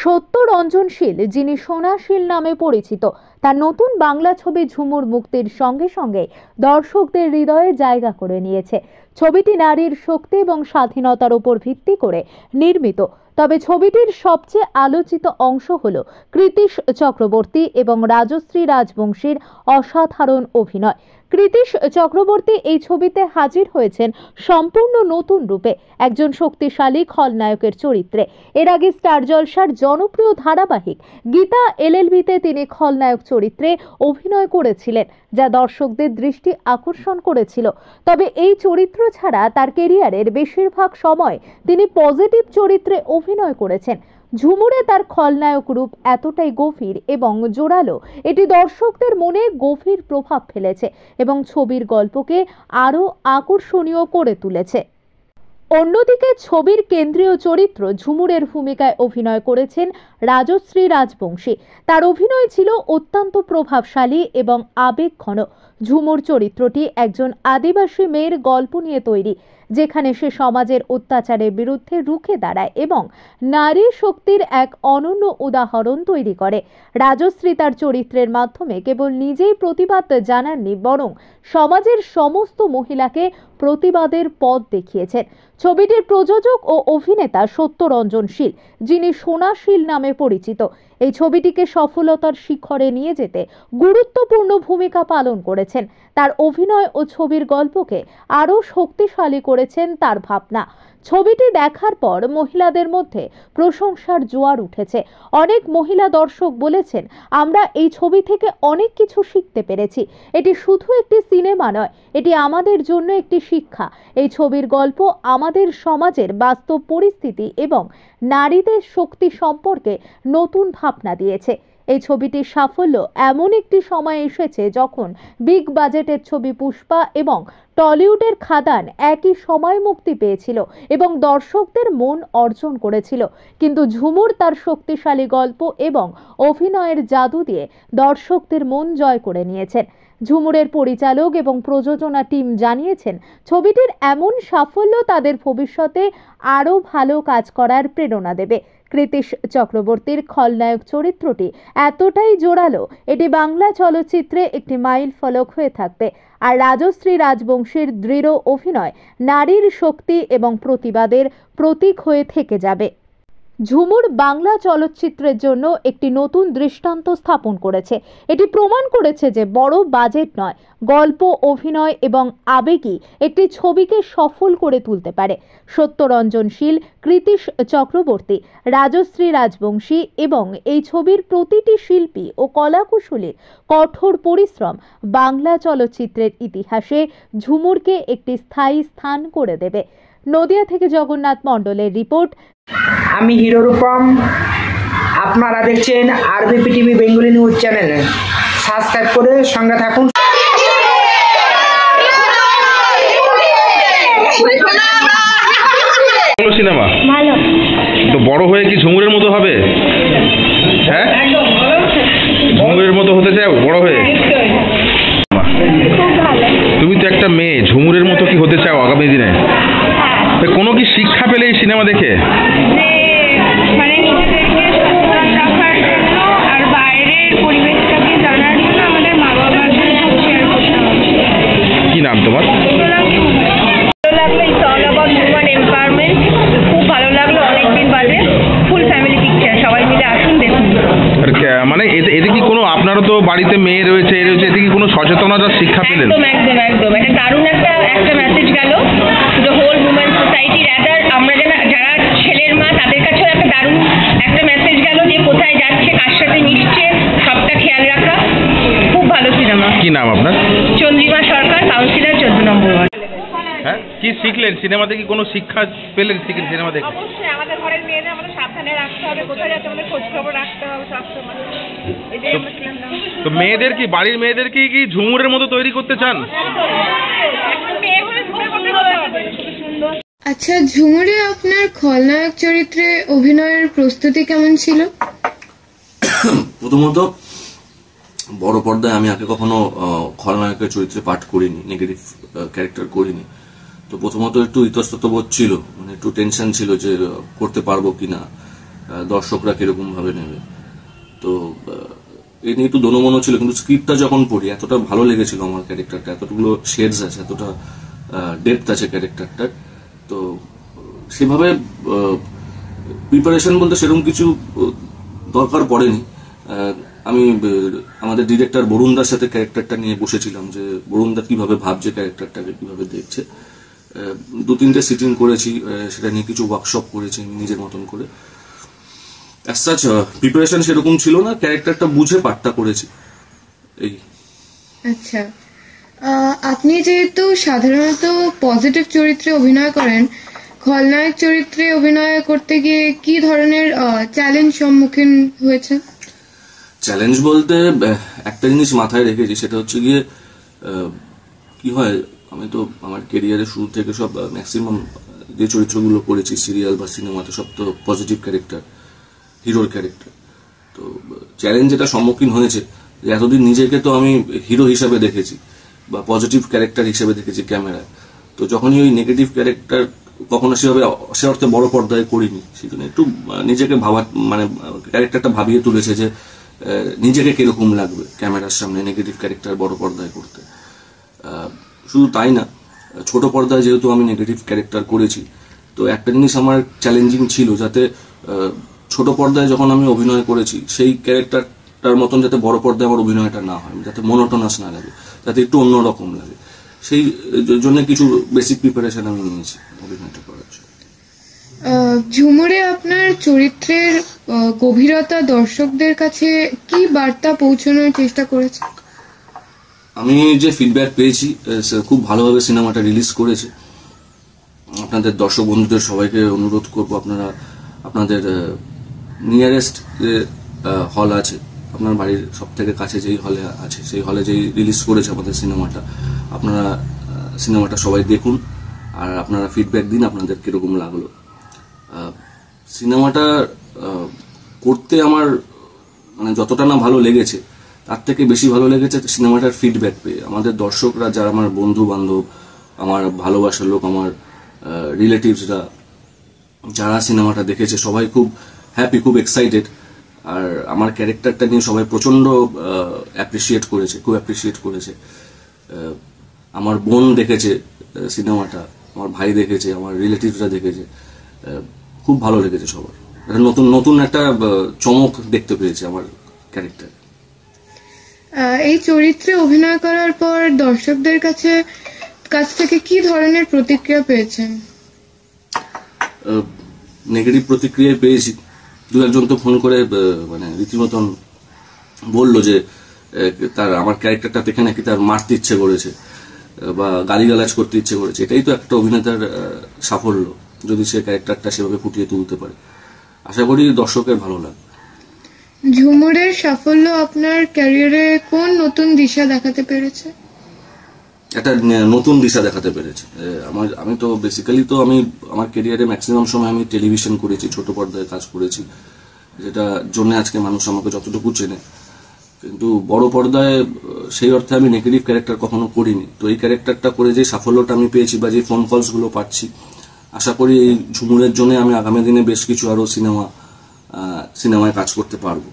সত্যরঞ্জনশীল, যিনি সোনাশীল নামে পরিচিত, তার নতুন বাংলা ছবি ঝুমুর মুক্তির সঙ্গে সঙ্গে দর্শকদের হৃদয়ে জায়গা করে নিয়েছে। ছবিটি নারীর শক্তি এবং স্বাধীনতার উপর ভিত্তি করে নির্মিত। তবে ছবিটির সবচেয়ে আলোচিত অংশ হলো কৃতিশ চক্রবর্তী এবং রাজশ্রী রাজবংশীর অসাধারণ অভিনয়। কৃতিশ চক্রবর্তী এই ছবিতে হাজির হয়েছেন সম্পূর্ণ নতুন রূপে, একজন শক্তিশালী খলনায়কের চরিত্রে। এর আগে স্টার জলসার জনপ্রিয় ধারাবাহিক গীতা এলএলবিতে তিনি খলনায়ক চরিত্রে অভিনয় করেছিলেন, যা দর্শকদের দৃষ্টি আকর্ষণ করেছিল। তবে এই চরিত্র ছাড়া তার ক্যারিয়ারের বেশিরভাগ সময় তিনি পজিটিভ চরিত্রে অভিনয় করেছেন। ঝুমুরে তার খলনায়ক রূপ এতটাই গভীর এবং জোরালো, এটি দর্শকদের মনে গভীর প্রভাব ফেলেছে এবং ছবির গল্পকে আরও আকর্ষণীয় করে তুলেছে। অন্যদিকে ছবির কেন্দ্রীয় চরিত্র ঝুমুরের ভূমিকায় অভিনয় করেছেন রাজশ্রী রাজবংশী। তার অভিনয় ছিল অত্যন্ত প্রভাবশালী এবং আবেগঘন। ঝুমুর চরিত্রটি একজন আদিবাসী মেয়ের গল্প নিয়ে তৈরি, যেখানে সে সমাজের অত্যাচারের বিরুদ্ধে রুখে দাঁড়ায় এবং নারী শক্তির এক অনন্য উদাহরণ তৈরি করে। রাজশ্রী তার চরিত্রের মাধ্যমে কেবল নিজেই প্রতিবাদ জানাননি, বরং সমাজের সমস্ত মহিলাকে প্রতিবাদের পথ দেখিয়েছেন। ছবিটির প্রযোজক ও অভিনেতা সত্যরঞ্জনশীল, যিনি সোনাশীল নামে পরিচিত, এই ছবিটিকে সফলতার শিখরে নিয়ে যেতে গুরুত্বপূর্ণ ভূমিকা পালন করেছেন। তার অভিনয় ও ছবির গল্পকে আরও শক্তিশালী করেছেন তার ভাবনা। ছবিটি দেখার পর মহিলাদের মধ্যে প্রশংসার জোয়ার উঠেছে। অনেক মহিলা দর্শক বলেছেন, আমরা এই ছবি থেকে অনেক কিছু শিখতে পেরেছি। এটি শুধু একটি সিনেমা নয়, এটি আমাদের জন্য একটি শিক্ষা। এই ছবির গল্প আমাদের সমাজের বাস্তব পরিস্থিতি এবং নারীদের শক্তি সম্পর্কে নতুন ভাবনা দিয়েছে। এই ছবিটির সাফল্য এমন একটি সময় এসেছে যখন বিগ বাজেটের ছবি পুষ্পা এবং টলিউডের খাদান একই সময় মুক্তি পেয়েছিল এবং দর্শকদের মন অর্জন করেছিল। কিন্তু ঝুমুর তার শক্তিশালী গল্প এবং অভিনয়ের জাদু দিয়ে দর্শকদের মন জয় করে নিয়েছেন। ঝুমুরের পরিচালক এবং প্রযোজনা টিম জানিয়েছেন, ছবিটির এমন সাফল্য তাদের ভবিষ্যতে আরও ভালো কাজ করার প্রেরণা দেবে। কৃতিশ চক্রবর্তীর খলনায়ক চরিত্রটি এতটাই জোরালো, এটি বাংলা চলচ্চিত্রে একটি মাইল ফলক হয়ে থাকবে। আর রাজশ্রী রাজবংশীর দৃঢ় অভিনয় নারীর শক্তি এবং প্রতিবাদের প্রতীক হয়ে থেকে যাবে। ঝুমুর বাংলা চলচ্চিত্রের জন্য একটি নতুন দৃষ্টান্ত স্থাপন করেছে। এটি প্রমাণ করেছে যে বড় বাজেট নয়, গল্প, অভিনয় এবং আবেগই একটি ছবিকে সফল করে তুলতে পারে। সত্যরঞ্জনশীল, কৃতিশ চক্রবর্তী, রাজশ্রী রাজবংশী এবং এই ছবির প্রতিটি শিল্পী ও কলাকুশলীর কঠোর পরিশ্রম বাংলা চলচ্চিত্রের ইতিহাসে ঝুমুরকে একটি স্থায়ী স্থান করে দেবে। নদিয়া থেকে জগন্নাথ মণ্ডলের রিপোর্ট। আমি হিরো রূপম, আপনারা দেখছেন ABP TV Bengali news channel. Subscribe করে সঙ্গে থাকুন। সিনেমা ভালো তো বড় হয়ে কি ঝুমুরের মতো হবে? হ্যাঁ, ঝুমুরের মতো হতে চাও বড় হয়ে? তুমি তো একটা মেয়ে, ঝুমুরের মতো কি হতে চাও আগামী দিনে? কোনো কি শিক্ষা পেলে এই সিনেমা দেখে? মানে নিজেদেরকে সচেতন রাখার জন্য আর বাইরের পরিবেশটাকে জানার জন্য আমাদের মা বাবার সাথে শেয়ার করতে হবে। কি নাম তোমার? ভালো লাগলো, it's all about women empowerment. খুব ভালো লাগলো, অনেকদিন বাদে ফুল ফ্যামিলি পিকচার, সবাই মিলে আসুন দেখুন। মানে এতে কি কোনো, আপনারও তো বাড়িতে মেয়ে রয়েছে, এতে কি কোনো সচেতনতার শিক্ষা পেলেন? একদম একদম একদম, এটা দারুণ একটা মেসেজ গেল to the whole women society. Rather আমরা যারা ছেলের মা, তাদের কাছেও একটা দারুণ একটা মেসেজ গেল যে কোথায় যাচ্ছে, কার সাথে মিশছে, সবটা খেয়াল রাখা। খুব ভালো সিনেমা। কি নাম আপনার? চন্দ্রিমা সরকার, কাউন্সিলর 14 নম্বর ওয়ার্ড। হ্যাঁ, কি শিখলেন সিনেমাতে? কি কোনো শিক্ষা পেলেন সিনেমা দেখে? অবশ্যই আমাদের ঘরের মেয়েদের আমাদের সাবধানে রাখতে হবে, কোথায় যাচ্ছে আমাদের খোঁজ খবর রাখতে হবে সবসময়। এটাই আমরা সিনেমা। তো মেয়েদের কি, বাড়ির মেয়েদেরকে কি ঝুমুরের মতো তৈরি করতে চান? মেয়ে হলে ঝুমুরের মতো হতে হবে, সুন্দর। আচ্ছা, ঝুমুরে আপনার খলনায়ক চরিত্রে অভিনয়ের প্রস্তুতি কেমন ছিল? প্রথমত বড় পর্দায় আমি আগে কখনো খলনায়কের চরিত্রে পাঠ করিনি, নেগেটিভ ক্যারেক্টার করিনি। তো প্রথমত একটু ইতস্তত বোধ ছিল, মানে একটু টেনশন ছিল যে করতে পারবো কিনা। দর্শকরা কিরকম ভাবে নেবে। তো এ নিয়ে একটু দোনোমনো ছিল, কিন্তু স্ক্রিপ্টটা যখন পড়ি এতটা ভালো লেগেছিল আমার ক্যারেক্টারটা, এতগুলো শেডস আছে, এতটা ডেপথ আছে ক্যারেক্টারটার। তো সেভাবে প্রিপারেশন বলতে সেরকম কিছু দরকার পড়েনি। আমি আমাদের ডিরেক্টর বরুণদার সাথে ক্যারেক্টারটা নিয়ে বসেছিলাম, যে বরুণদা কিভাবে ভাবছে ক্যারেক্টারটাকে, কিভাবে দেখছে। 2-3টে সিটিং করেছি, সেটা নিয়ে কিছু ওয়ার্কশপ করেছি নিজের মতন করে। অ্যাজ সাচ প্রিপারেশন সেরকম ছিল না, ক্যারেক্টারটা বুঝে পাঠটা করেছি এই। আচ্ছা, আপনি যেহেতু সাধারণত পজিটিভ চরিত্রে অভিনয় করেন, খলনায়ক চরিত্রে অভিনয় করতে গিয়ে কি ধরনের চ্যালেঞ্জ সম্মুখীন হয়েছে? চ্যালেঞ্জ বলতে একটা জিনিস মাথায় রেখেছি, সেটা হচ্ছে গিয়ে কি হয়, আমি তো আমার কেরিয়ারের শুরু থেকে সব ম্যাক্সিমাম যে চরিত্রগুলো করেছি সিরিয়াল বা সিনেমাতে, সব তো পজিটিভ ক্যারেক্টার, হিরোর ক্যারেক্টার। তো চ্যালেঞ্জ যেটা সম্মুখীন হয়েছে, যে এতদিন নিজেকে তো আমি হিরো হিসাবে দেখেছি বা পজিটিভ ক্যারেক্টার হিসেবে দেখেছি ক্যামেরায়। তো যখনই ওই নেগেটিভ ক্যারেক্টার কখনো সেভাবে সে অর্থে বড় পর্দায় করিনি, সেজন্য একটু নিজেকে মানে ক্যারেক্টারটা ভাবিয়ে তুলেছে যে নিজেকে কিরকম লাগবে ক্যামেরার সামনে নেগেটিভ ক্যারেক্টার বড় পর্দায় করতে। শুধু তাই না, ছোট পর্দায় যেহেতু আমি নেগেটিভ ক্যারেক্টার করেছি, তো একটা জিনিস আমার চ্যালেঞ্জিং ছিল, যাতে ছোট পর্দায় যখন আমি অভিনয় করেছি সেই ক্যারেক্টারটার মতন যাতে বড় পর্দায় আমার অভিনয়টা না হয়, যাতে মনোটোনাস না লাগে, যাতে একটু অন্যরকম লাগে। সেই জন্য কিছু বেসিক প্রিপারেশন আমি নিয়েছি অভিনয়টা করার জন্য। ঝুমুরে আপনার চরিত্রের গভীরতা দর্শকদের কাছে কি বার্তা পৌঁছানোর চেষ্টা করেছে? আমি যে ফিডব্যাক পেয়েছি, খুব ভালোভাবে সিনেমাটা রিলিজ করেছে। আপনাদের দর্শক বন্ধুদের সবাইকে অনুরোধ করব, আপনারা আপনাদের নিয়ারেস্ট যে হল আছে, আপনার বাড়ির সব থেকে কাছে যেই হলে আছে, সেই হলে যেই রিলিজ করেছে আমাদের সিনেমাটা, আপনারা সিনেমাটা সবাই দেখুন আর আপনারা ফিডব্যাক দিন আপনাদের কিরকম লাগলো। সিনেমাটা করতে আমার মানে যতটা না ভালো লেগেছে, তার থেকে বেশি ভালো লেগেছে সিনেমাটার ফিডব্যাক পেয়ে। আমাদের দর্শকরা, যারা আমার বন্ধু বান্ধব, আমার ভালোবাসার লোক, আমার রিলেটিভসরা, যারা সিনেমাটা দেখেছে, সবাই খুব হ্যাপি, খুব এক্সাইটেড। আর আমার ক্যারেক্টারটা নিয়ে সবাই প্রচন্ড অ্যাপ্রিসিয়েট করেছে। আমার বোন দেখেছে সিনেমাটা, আমার ভাই দেখেছে, আমার রিলেটিভসরা দেখেছে, খুব ভালো লেগেছে সবার। নতুন একটা চমক দেখতে পেয়েছে আমার ক্যারেক্টার। এই চরিত্রে অভিনয় করার পর দর্শকদের কাছ থেকে কি ধরনের প্রতিক্রিয়া পেয়েছেন? নেগেটিভ প্রতিক্রিয়া পেয়েছি। 2-1 তো ফোন করে মানে রীতিমতন বললো যে তার আমার ক্যারেক্টারটা দেখে নাকি তার মারতে ইচ্ছে করেছে বা গালিগালাজ করতে ইচ্ছে করেছে। এটাই তো একটা অভিনেতার সাফল্য, যদি সে ক্যারেক্টারটা সেভাবে ফুটিয়ে তুলতে পারে। আশা করি দর্শকের ভালো লাগবে। ঝুমুরের সাফল্য আপনার ক্যারিয়ারে কোন নতুন দিশা দেখাতে পেরেছে? একটা নতুন দিশা দেখাতে পেরেছে। আমি তো বেসিক্যালি তো আমি আমার ক্যারিয়ারে ম্যাক্সিমাম সময় আমি টেলিভিশন করেছি, ছোট পর্দায় কাজ করেছি, যেটা জন্য আজকে মানুষ আমাকে যতটুকু চেনে। কিন্তু বড় পর্দায় সেই অর্থে আমি নেগেটিভ ক্যারেক্টার কখনো করিনি। তো এই ক্যারেক্টারটা করে যে সাফল্যটা আমি পেয়েছি বা যে ফোন কলস গুলো পাচ্ছি, আশা করি এই ঝুমুরের জন্য আমি আগামী দিনে বেশ কিছু আরো সিনেমায় কাজ করতে পারবো।